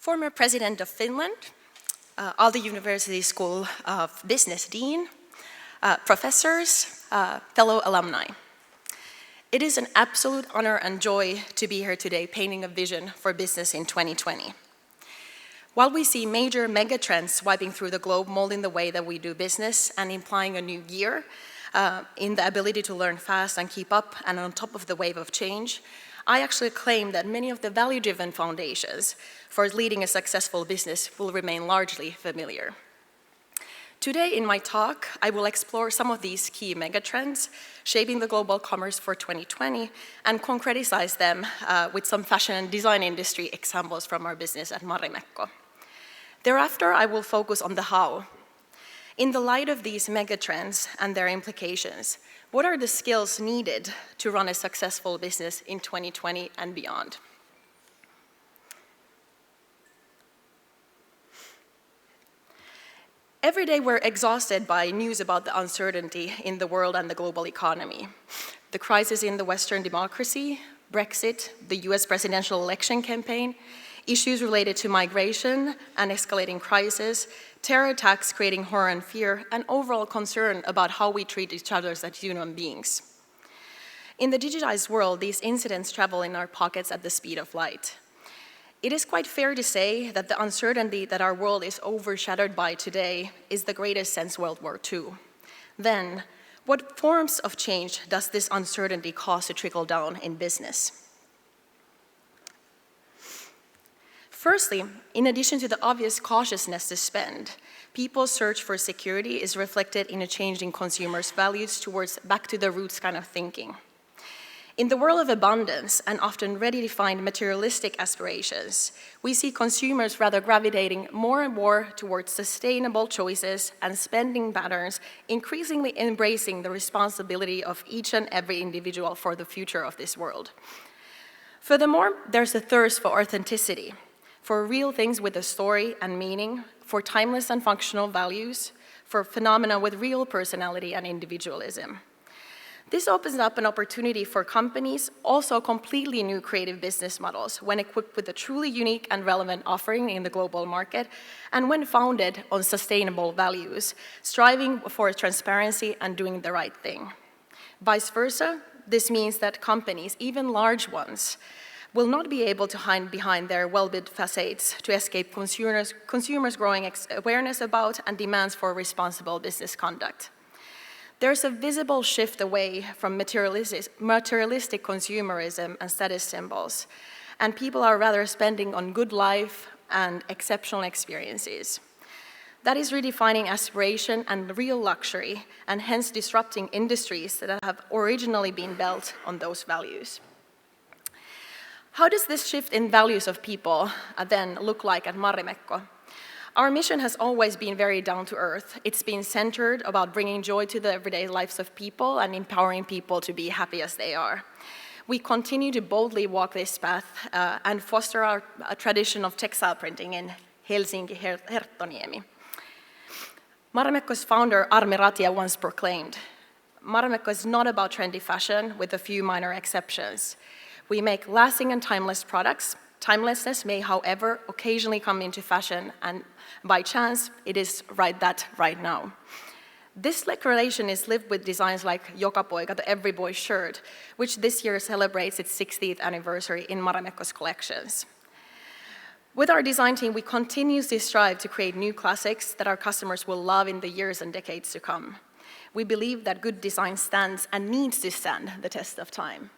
former president of Finland, Aalto-University School of Business Dean, professors, fellow alumni. It is an absolute honor and joy to be here today painting a vision for business in 2020. While we see major megatrends swiping through the globe, molding the way that we do business and implying a new gear in the ability to learn fast and keep up and on top of the wave of change, I actually claim that many of the value-driven foundations for leading a successful business will remain largely familiar. Today in my talk, I will explore some of these key megatrends shaping the global commerce for 2020 and concretize them with some fashion and design industry examples from our business at Marimekko. Thereafter, I will focus on the how. In the light of these megatrends and their implications, what are the skills needed to run a successful business in 2020 and beyond? Every day we're exhausted by news about the uncertainty in the world and the global economy. The crisis in the Western democracy, Brexit, the US presidential election campaign, issues related to migration and escalating crisis, terror attacks creating horror and fear, and overall concern about how we treat each other as human beings. In the digitized world, these incidents travel in our pockets at the speed of light. It is quite fair to say that the uncertainty that our world is overshadowed by today is the greatest since World War II. Then, what forms of change does this uncertainty cause to trickle down in business? Firstly, in addition to the obvious cautiousness to spend, people's search for security is reflected in a change in consumers' values towards back to the roots kind of thinking. In the world of abundance and often ready-to-find materialistic aspirations, we see consumers rather gravitating more and more towards sustainable choices and spending patterns, increasingly embracing the responsibility of each and every individual for the future of this world. Furthermore, there's a thirst for authenticity, for real things with a story and meaning, for timeless and functional values, for phenomena with real personality and individualism. This opens up an opportunity for companies, also completely new creative business models, when equipped with a truly unique and relevant offering in the global market, and when founded on sustainable values, striving for transparency and doing the right thing. Vice versa, this means that companies, even large ones, will not be able to hide behind their well-built facades to escape consumers' growing awareness about and demands for responsible business conduct. There's a visible shift away from materialistic consumerism and status symbols, and people are rather spending on good life and exceptional experiences. That is redefining aspiration and real luxury, and hence disrupting industries that have originally been built on those values. How does this shift in values of people then look like at Marimekko? Our mission has always been very down to earth. It's been centered about bringing joy to the everyday lives of people and empowering people to be happy as they are. We continue to boldly walk this path and foster our tradition of textile printing in Helsinki, Herttoniemi. Marimekko's founder, Armi Ratia, once proclaimed, "Marimekko is not about trendy fashion with a few minor exceptions. We make lasting and timeless products. Timelessness may, however, occasionally come into fashion, and by chance, it is right now." This declaration is lived with designs like Joka Poika, the Every Boy shirt, which this year celebrates its 60th anniversary in Marimekko's collections. With our design team, we continuously strive to create new classics that our customers will love in the years and decades to come. We believe that good design stands and needs to stand the test of time.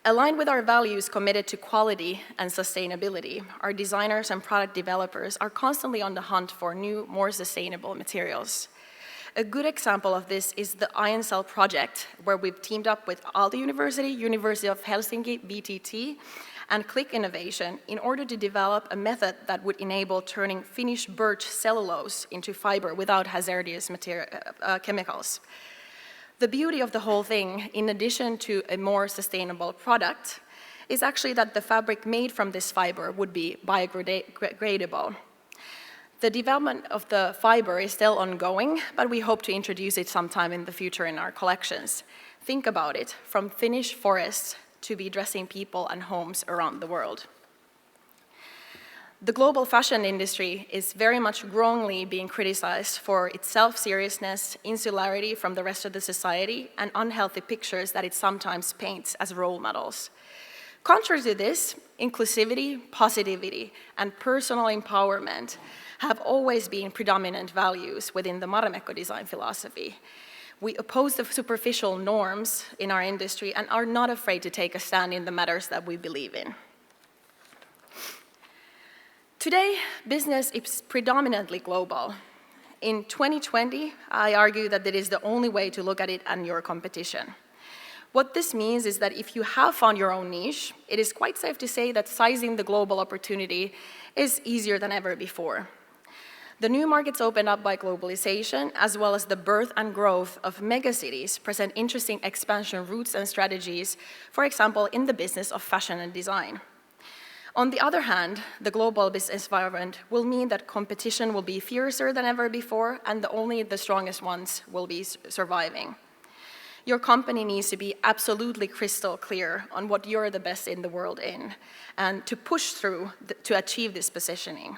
Aligned with our values committed to quality and sustainability, our designers and product developers are constantly on the hunt for new, more sustainable materials. A good example of this is the Ion Cell project, where we've teamed up with Aalto-University, University of Helsinki, VTT, and Click Innovation in order to develop a method that would enable turning Finnish birch cellulose into fiber without hazardous chemicals. The beauty of the whole thing, in addition to a more sustainable product, is actually that the fabric made from this fiber would be biodegradable. The development of the fiber is still ongoing, but we hope to introduce it sometime in the future in our collections. Think about it, from Finnish forests to be dressing people and homes around the world. The global fashion industry is very much growingly being criticized for its self-seriousness, insularity from the rest of the society, and unhealthy pictures that it sometimes paints as role models. Contrary to this, inclusivity, positivity, and personal empowerment have always been predominant values within the Marimekko design philosophy. We oppose the superficial norms in our industry and are not afraid to take a stand in the matters that we believe in. Today, business is predominantly global. In 2020, I argue that it is the only way to look at it and your competition. What this means is that if you have found your own niche, it is quite safe to say that sizing the global opportunity is easier than ever before. The new markets opened up by globalization, as well as the birth and growth of megacities, present interesting expansion routes and strategies, for example, in the business of fashion and design. On the other hand, the global business environment will mean that competition will be fiercer than ever before, and only the strongest ones will be surviving. Your company needs to be absolutely crystal clear on what you're the best in the world in, and to push through to achieve this positioning.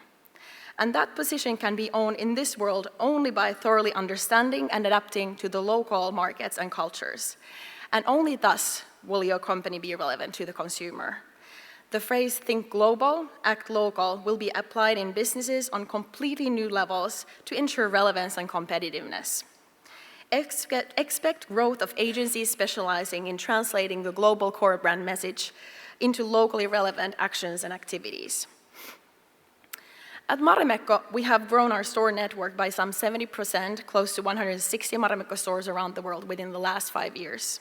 And that position can be owned in this world only by thoroughly understanding and adapting to the local markets and cultures. And only thus will your company be relevant to the consumer. The phrase "think global, act local" will be applied in businesses on completely new levels to ensure relevance and competitiveness. Expect growth of agencies specializing in translating the global core brand message into locally relevant actions and activities. At Marimekko, we have grown our store network by some 70%, close to 160 Marimekko stores around the world within the last 5 years.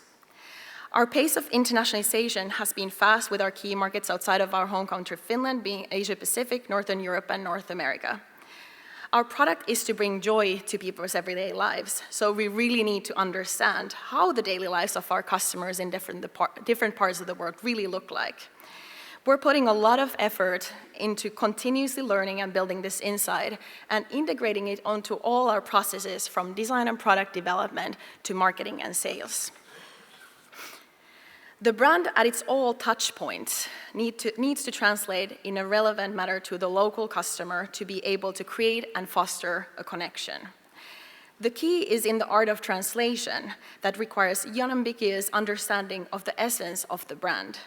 Our pace of internationalization has been fast, with our key markets outside of our home country Finland being Asia Pacific, Northern Europe, and North America. Our product is to bring joy to people's everyday lives, so we really need to understand how the daily lives of our customers in different parts of the world really look like. We're putting a lot of effort into continuously learning and building this insight and integrating it onto all our processes, from design and product development to marketing and sales. The brand at its all touch points needs to translate in a relevant manner to the local customer to be able to create and foster a connection. The key is in the art of translation that requires unambiguous understanding of the essence of the brand.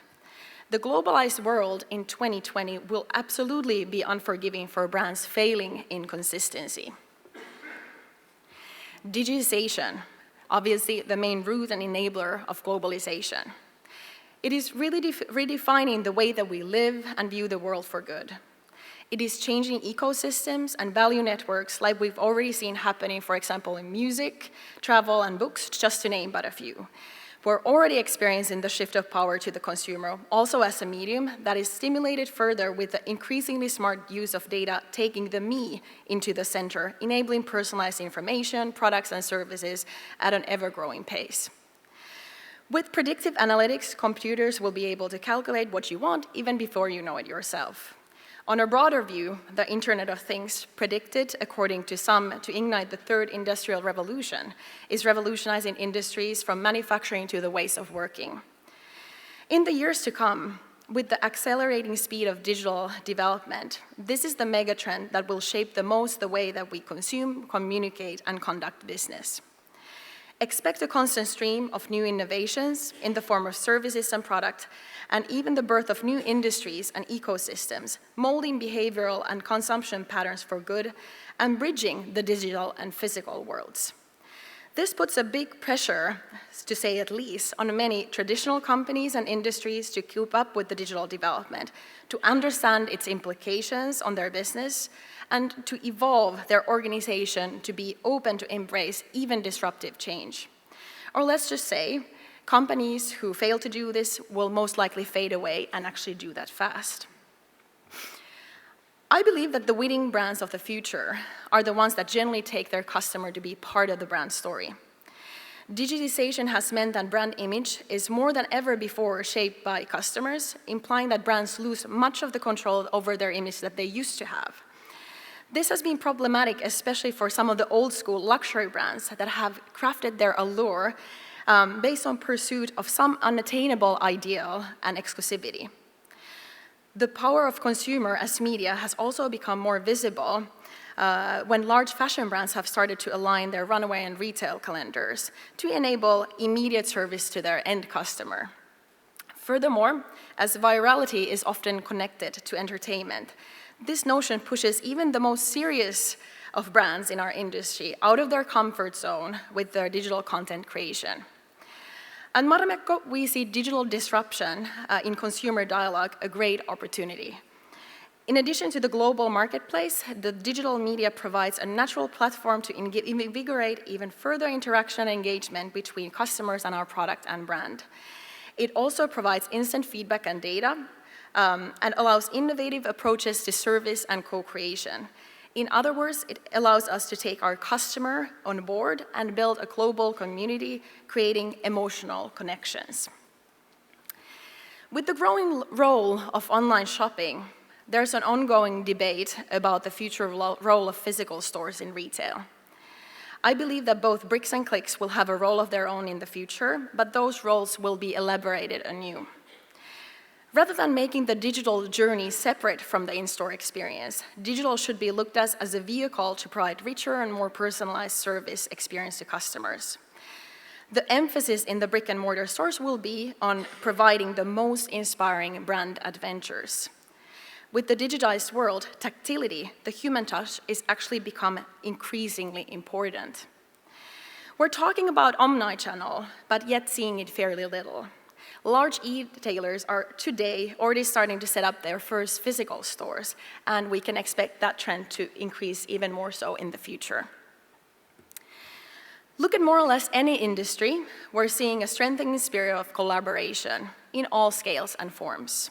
The globalized world in 2020 will absolutely be unforgiving for brands failing in consistency. Digitization, obviously the main root and enabler of globalization. It is really redefining the way that we live and view the world for good. It is changing ecosystems and value networks like we've already seen happening, for example, in music, travel, and books, just to name but a few. We're already experiencing the shift of power to the consumer, also as a medium that is stimulated further with the increasingly smart use of data taking the me into the center, enabling personalized information, products, and services at an ever-growing pace. With predictive analytics, computers will be able to calculate what you want even before you know it yourself. On a broader view, the Internet of Things, predicted, according to some, to ignite the third industrial revolution, is revolutionizing industries from manufacturing to the ways of working. In the years to come, with the accelerating speed of digital development, this is the megatrend that will shape the most the way that we consume, communicate, and conduct business. Expect a constant stream of new innovations in the form of services and products, and even the birth of new industries and ecosystems, molding behavioral and consumption patterns for good, and bridging the digital and physical worlds. This puts a big pressure, to say at least, on many traditional companies and industries to keep up with the digital development, to understand its implications on their business, and to evolve their organization to be open to embrace even disruptive change. Or let's just say, companies who fail to do this will most likely fade away and actually do that fast. I believe that the winning brands of the future are the ones that generally take their customer to be part of the brand story. Digitization has meant that brand image is more than ever before shaped by customers, implying that brands lose much of the control over their image that they used to have. This has been problematic, especially for some of the old school luxury brands that have crafted their allure based on pursuit of some unattainable ideal and exclusivity. The power of consumer as media has also become more visible when large fashion brands have started to align their runway and retail calendars to enable immediate service to their end customer. Furthermore, as virality is often connected to entertainment, this notion pushes even the most serious of brands in our industry out of their comfort zone with their digital content creation. At Marimekko, we see digital disruption in consumer dialogue a great opportunity. In addition to the global marketplace, the digital media provides a natural platform to invigorate even further interaction and engagement between customers and our product and brand. It also provides instant feedback and data and allows innovative approaches to service and co-creation. In other words, it allows us to take our customer on board and build a global community, creating emotional connections. With the growing role of online shopping, there's an ongoing debate about the future role of physical stores in retail. I believe that both bricks and clicks will have a role of their own in the future, but those roles will be elaborated anew. Rather than making the digital journey separate from the in-store experience, digital should be looked at as a vehicle to provide richer and more personalized service experience to customers. The emphasis in the brick-and-mortar stores will be on providing the most inspiring brand adventures. With the digitized world, tactility, the human touch, is actually become increasingly important. We're talking about omnichannel, but yet seeing it fairly little. Large e-tailers are today already starting to set up their first physical stores, and we can expect that trend to increase even more so in the future. Look at more or less any industry, we're seeing a strengthening spirit of collaboration in all scales and forms.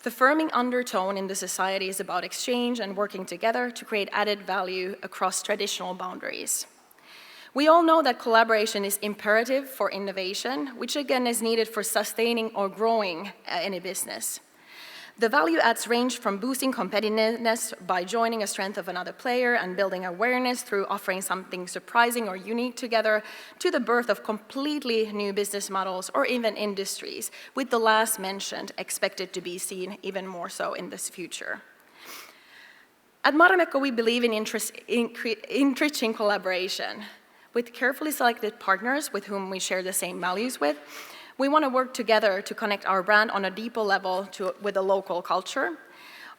The firming undertone in the society is about exchange and working together to create added value across traditional boundaries. We all know that collaboration is imperative for innovation, which again is needed for sustaining or growing any business. The value adds range from boosting competitiveness by joining a strength of another player and building awareness through offering something surprising or unique together, to the birth of completely new business models or even industries, with the last mentioned expected to be seen even more so in this future. At Marimekko, we believe in enriching collaboration. With carefully selected partners with whom we share the same values with, we want to work together to connect our brand on a deeper level with a local culture,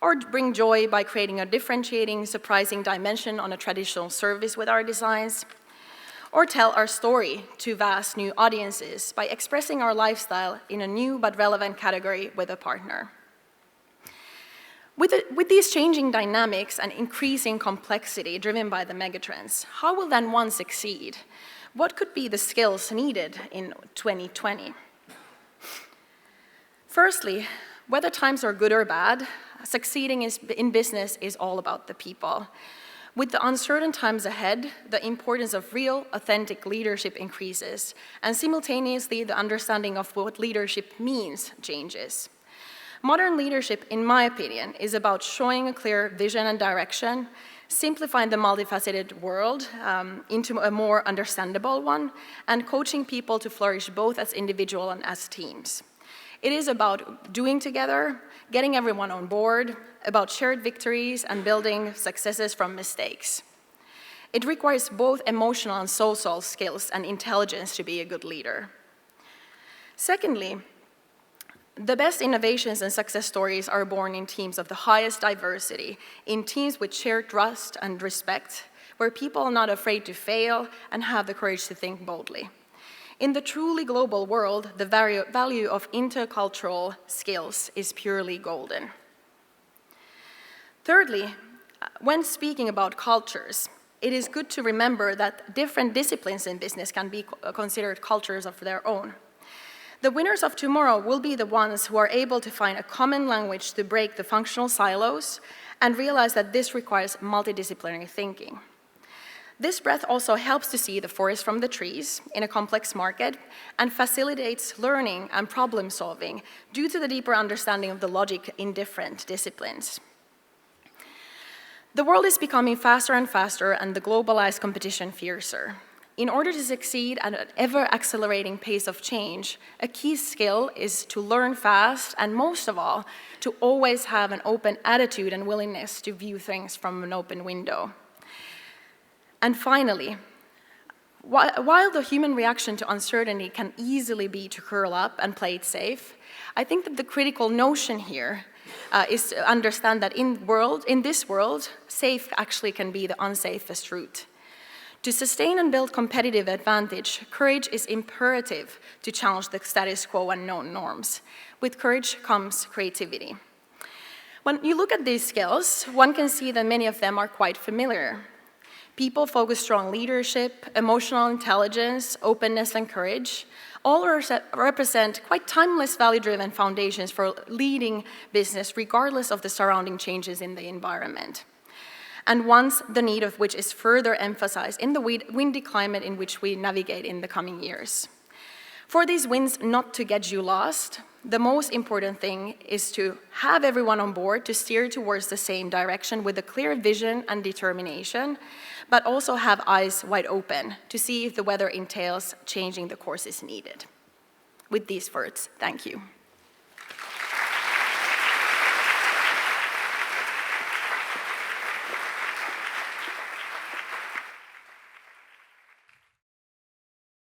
or bring joy by creating a differentiating, surprising dimension on a traditional service with our designs, or tell our story to vast new audiences by expressing our lifestyle in a new but relevant category with a partner. With these changing dynamics and increasing complexity driven by the megatrends, how will then one succeed? What could be the skills needed in 2020? Firstly, whether times are good or bad, succeeding in business is all about the people. With the uncertain times ahead, the importance of real, authentic leadership increases, and simultaneously the understanding of what leadership means changes. Modern leadership, in my opinion, is about showing a clear vision and direction, simplifying the multifaceted world into a more understandable one, and coaching people to flourish both as individuals and as teams. It is about doing together, getting everyone on board, about shared victories and building successes from mistakes. It requires both emotional and social skills and intelligence to be a good leader. Secondly, the best innovations and success stories are born in teams of the highest diversity, in teams with shared trust and respect, where people are not afraid to fail and have the courage to think boldly. In the truly global world, the value of intercultural skills is purely golden. Thirdly, when speaking about cultures, it is good to remember that different disciplines in business can be considered cultures of their own. The winners of tomorrow will be the ones who are able to find a common language to break the functional silos and realize that this requires multidisciplinary thinking. This breadth also helps to see the forest from the trees in a complex market and facilitates learning and problem solving due to the deeper understanding of the logic in different disciplines. The world is becoming faster and faster and the globalized competition fiercer. In order to succeed at an ever-accelerating pace of change, a key skill is to learn fast and, most of all, to always have an open attitude and willingness to view things from an open window. And finally, while the human reaction to uncertainty can easily be to curl up and play it safe, I think that the critical notion here is to understand that in this world, safe actually can be the unsafest route. To sustain and build competitive advantage, courage is imperative to challenge the status quo and known norms. With courage comes creativity. When you look at these skills, one can see that many of them are quite familiar. People focus strong leadership, emotional intelligence, openness, and courage all represent quite timeless value-driven foundations for leading business regardless of the surrounding changes in the environment. And once the need of which is further emphasized in the windy climate in which we navigate in the coming years. For these winds not to get you lost, the most important thing is to have everyone on board to steer towards the same direction with a clear vision and determination, but also have eyes wide open to see if the weather entails changing the courses needed. With these words, thank you.